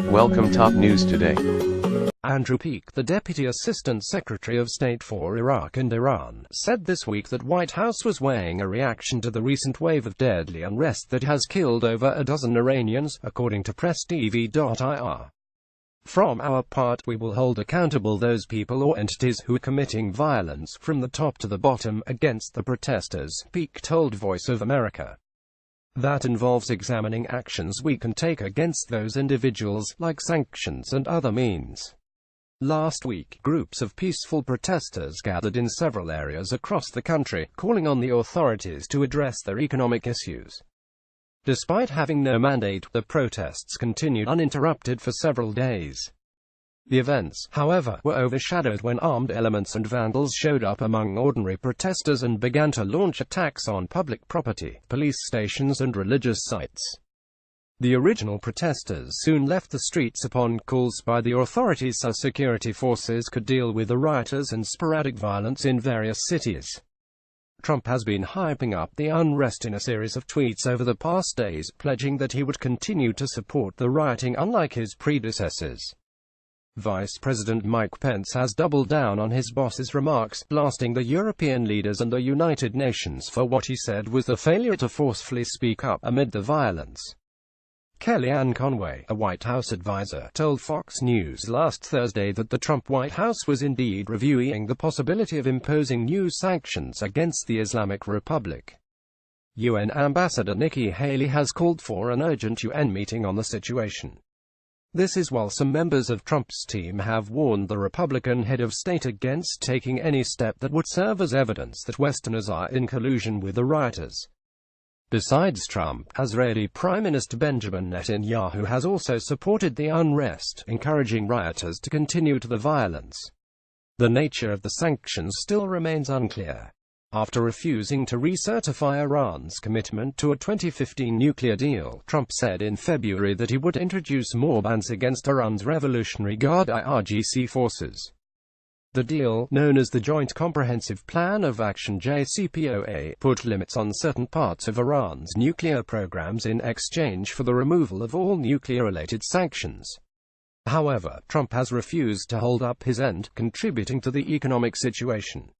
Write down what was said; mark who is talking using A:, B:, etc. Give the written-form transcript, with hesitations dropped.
A: Welcome top news today.
B: Andrew Peake, the Deputy Assistant Secretary of State for Iraq and Iran, said this week that White House was weighing a reaction to the recent wave of deadly unrest that has killed over a dozen Iranians, according to PressTV.ir. From our part, we will hold accountable those people or entities who are committing violence from the top to the bottom against the protesters, Peake told Voice of America. That involves examining actions we can take against those individuals, like sanctions and other means. Last week, groups of peaceful protesters gathered in several areas across the country, calling on the authorities to address their economic issues. Despite having no mandate, the protests continued uninterrupted for several days. The events, however, were overshadowed when armed elements and vandals showed up among ordinary protesters and began to launch attacks on public property, police stations and religious sites. The original protesters soon left the streets upon calls by the authorities so security forces could deal with the rioters and sporadic violence in various cities. Trump has been hyping up the unrest in a series of tweets over the past days, pledging that he would continue to support the rioting unlike his predecessors. Vice President Mike Pence has doubled down on his boss's remarks, blasting the European leaders and the United Nations for what he said was the failure to forcefully speak up amid the violence. Kellyanne Conway, a White House advisor, told Fox News last Thursday that the Trump White House was indeed reviewing the possibility of imposing new sanctions against the Islamic Republic. UN Ambassador Nikki Haley has called for an urgent UN meeting on the situation. This is while some members of Trump's team have warned the Republican head of state against taking any step that would serve as evidence that Westerners are in collusion with the rioters. Besides Trump, Israeli Prime Minister Benjamin Netanyahu has also supported the unrest, encouraging rioters to continue the violence. The nature of the sanctions still remains unclear. After refusing to recertify Iran's commitment to a 2015 nuclear deal, Trump said in February that he would introduce more bans against Iran's Revolutionary Guard (IRGC) forces. The deal, known as the Joint Comprehensive Plan of Action (JCPOA), put limits on certain parts of Iran's nuclear programs in exchange for the removal of all nuclear-related sanctions. However, Trump has refused to hold up his end, contributing to the economic situation.